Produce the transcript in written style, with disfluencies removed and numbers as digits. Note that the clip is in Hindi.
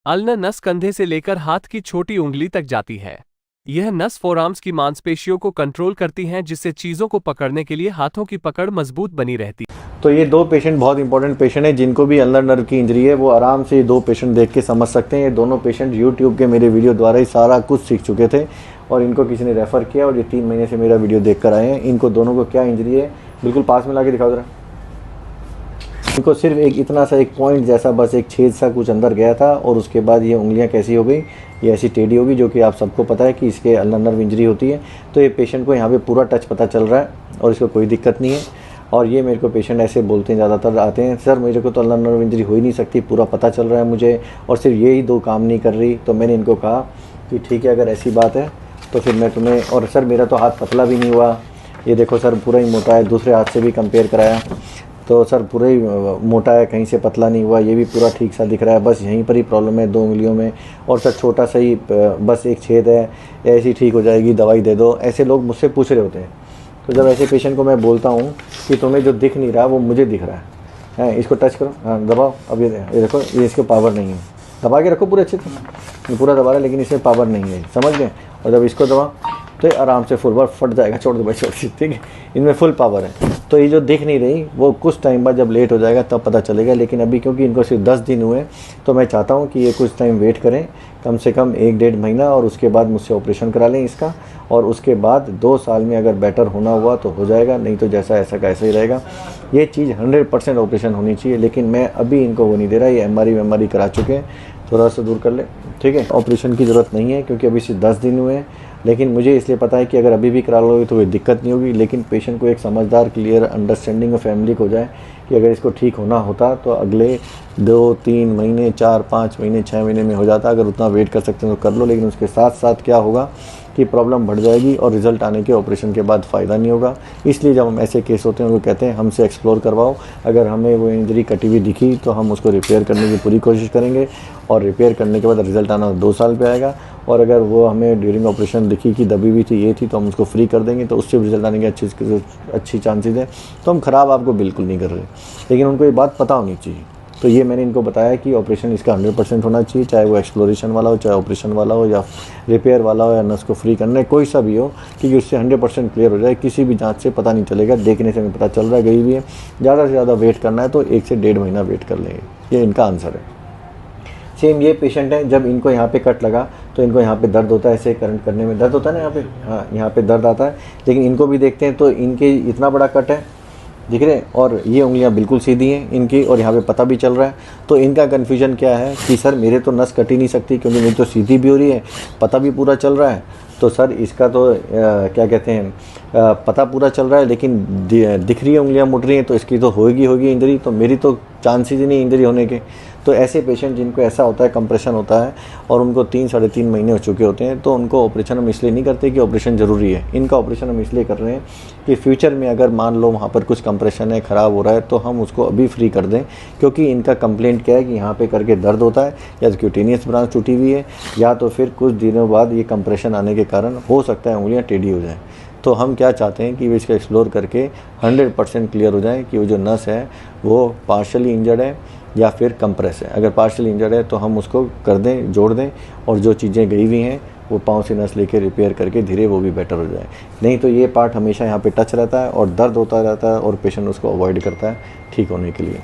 अल्ना नस कंधे से लेकर हाथ की छोटी उंगली तक जाती है। यह नस फोरआर्म्स की मांसपेशियों को कंट्रोल करती हैं, जिससे चीज़ों को पकड़ने के लिए हाथों की पकड़ मजबूत बनी रहती है। तो ये दो पेशेंट बहुत इंपॉर्टेंट पेशेंट है, जिनको भी अल्नर नर्व की इंजरी है वो आराम से ये दो पेशेंट देख के समझ सकते हैं। ये दोनों पेशेंट यूट्यूब के मेरे वीडियो द्वारा ही सारा कुछ सीख चुके थे और इनको किसी ने रेफ़र किया और ये 3 महीने से मेरा वीडियो देख कर आए हैं। इनको दोनों को क्या इंजरी है बिल्कुल पास में ला के दिखाओ जरा। इनको सिर्फ एक इतना सा एक पॉइंट जैसा बस एक छेद सा कुछ अंदर गया था और उसके बाद ये उंगलियां कैसी हो गई, ये ऐसी टेढ़ी होगी, जो कि आप सबको पता है कि इसके अल्नर नर्व इंजरी होती है। तो ये पेशेंट को यहाँ पे पूरा टच पता चल रहा है और इसको कोई दिक्कत नहीं है। और ये मेरे को पेशेंट ऐसे बोलते हैं, ज़्यादातर आते हैं, सर मेरे को तो अल्नर नर्व इंजरी हो ही नहीं सकती, पूरा पता चल रहा है मुझे और सिर्फ यही दो काम नहीं कर रही। तो मैंने इनको कहा कि ठीक है, अगर ऐसी बात है तो फिर मैं तुम्हें, और सर मेरा तो हाथ पतला भी नहीं हुआ, ये देखो सर पूरा ही मोटा है, दूसरे हाथ से भी कंपेयर कराया तो सर पूरा ही मोटा है, कहीं से पतला नहीं हुआ, ये भी पूरा ठीक सा दिख रहा है, बस यहीं पर ही प्रॉब्लम है 2 उंगलियों में और सर छोटा सा ही बस एक छेद है, ऐसी ठीक हो जाएगी, दवाई दे दो। ऐसे लोग मुझसे पूछ रहे होते हैं। तो जब ऐसे पेशेंट को मैं बोलता हूँ कि तुम्हें जो दिख नहीं रहा वो मुझे दिख रहा है, इसको टच करो, हाँ दबाओ, अब ये देखो, ये इसके पावर नहीं है, दबा के रखो पूरे अच्छे से, पूरा दबा रहा है लेकिन इसमें पावर नहीं है, समझ गए। और जब इसको दबाओ तो ये आराम से फुल बार फट जाएगा, छोड़ दो भाई छोड़, ठीक है, इनमें फुल पावर है। तो ये जो दिख नहीं रही वो कुछ टाइम बाद जब लेट हो जाएगा तब पता चलेगा, लेकिन अभी क्योंकि इनको सिर्फ 10 दिन हुए तो मैं चाहता हूँ कि ये कुछ टाइम वेट करें, कम से कम 1-1.5 महीना, और उसके बाद मुझसे ऑपरेशन करा लें इसका, और उसके बाद 2 साल में अगर बेटर होना हुआ तो हो जाएगा, नहीं तो जैसा ऐसा का ऐसा ही रहेगा। ये चीज़ 100% ऑपरेशन होनी चाहिए, लेकिन मैं अभी इनको वो नहीं दे रहा। ये एमआरआई करा चुके हैं, थोड़ा सा दूर कर ले, ठीक है। ऑपरेशन की ज़रूरत नहीं है क्योंकि अभी सिर्फ 10 दिन हुए हैं, लेकिन मुझे इसलिए पता है कि अगर अभी भी करा लोगे तो कोई दिक्कत नहीं होगी। लेकिन पेशेंट को एक समझदार, क्लियर अंडरस्टैंडिंग और फैमिली को हो जाए कि अगर इसको ठीक होना होता तो अगले 2-3 महीने, 4-5 महीने, 6 महीने में हो जाता। अगर उतना वेट कर सकते हैं तो कर लो, लेकिन उसके साथ साथ क्या होगा कि प्रॉब्लम बढ़ जाएगी और रिज़ल्ट आने के ऑपरेशन के बाद फ़ायदा नहीं होगा। इसलिए जब हम ऐसे केस होते हैं उनको कहते हैं हमसे एक्सप्लोर करवाओ, अगर हमें वो इंजरी कटी हुई दिखी तो हम उसको रिपेयर करने की पूरी कोशिश करेंगे, और रिपेयर करने के बाद रिज़ल्ट आना 2 साल पे आएगा। और अगर वो हमें ड्यूरिंग ऑपरेशन दिखी कि दबी हुई थी, ये थी, तो हम उसको फ्री कर देंगे, तो उससे रिज़ल्ट आने की अच्छी चांसेस है। तो हम ख़राब आपको बिल्कुल नहीं कर रहे, लेकिन उनको ये बात पता होनी चाहिए। तो ये मैंने इनको बताया कि ऑपरेशन इसका 100% होना चाहिए, चाहे वो एक्सप्लोरेशन वाला हो, चाहे ऑपरेशन वाला हो, या रिपेयर वाला हो, या नस को फ्री करना है, कोई सा भी हो, क्योंकि उससे 100% क्लियर हो जाए। किसी भी जांच से पता नहीं चलेगा, देखने से हमें पता चल रहा है गई भी है। ज़्यादा से ज़्यादा वेट करना है तो 1 से 1.5 महीना वेट कर लेंगे, ये इनका आंसर है। सेम ये पेशेंट है, जब इनको यहाँ पे कट लगा तो इनको यहाँ पे दर्द होता है, ऐसे करंट करने में दर्द होता है ना यहाँ पे, हाँ यहाँ पे दर्द आता है। लेकिन इनको भी देखते हैं तो इनके इतना बड़ा कट है, दिख रहे हैं, और ये उंगलियां बिल्कुल सीधी हैं इनकी, और यहाँ पे पता भी चल रहा है। तो इनका कन्फ्यूजन क्या है कि सर मेरे तो नस कट ही नहीं सकती क्योंकि मेरी तो सीधी भी हो रही है, पता भी पूरा चल रहा है। तो सर इसका तो क्या कहते हैं, पता पूरा चल रहा है लेकिन दिख रही है उंगलियां मुड़ रही हैं, तो इसकी तो होगी इंजरी, तो मेरी तो चांसेस ही नहीं इंजरी होने के। तो ऐसे पेशेंट जिनको ऐसा होता है, कंप्रेशन होता है, और उनको 3-3.5 महीने हो चुके होते हैं, तो उनको ऑपरेशन हम इसलिए नहीं करते कि ऑपरेशन ज़रूरी है। इनका ऑपरेशन हम इसलिए कर रहे हैं कि फ्यूचर में अगर मान लो वहाँ पर कुछ कंप्रेशन है, ख़राब हो रहा है, तो हम उसको अभी फ्री कर दें। क्योंकि इनका कंप्लेंट क्या है कि यहाँ पे करके दर्द होता है, या क्यूटेनियस ब्रांच टूटी हुई है, या तो फिर कुछ दिनों बाद ये कंप्रेशन आने के कारण हो सकता है उंगलियाँ टेढ़ी हो जाएँ। तो हम क्या चाहते हैं कि वो इसका एक्सप्लोर करके 100% क्लियर हो जाए कि वो जो नस है वो पार्शली इंजर्ड है या फिर कंप्रेस है। अगर पार्शली इंजर्ड है तो हम उसको कर दें, जोड़ दें, और जो चीज़ें गई हुई हैं वो पाँव से नस लेके रिपेयर करके धीरे वो भी बेटर हो जाए। नहीं तो ये पार्ट हमेशा यहाँ पे टच रहता है और दर्द होता रहता है, और पेशेंट उसको अवॉइड करता है ठीक होने के लिए।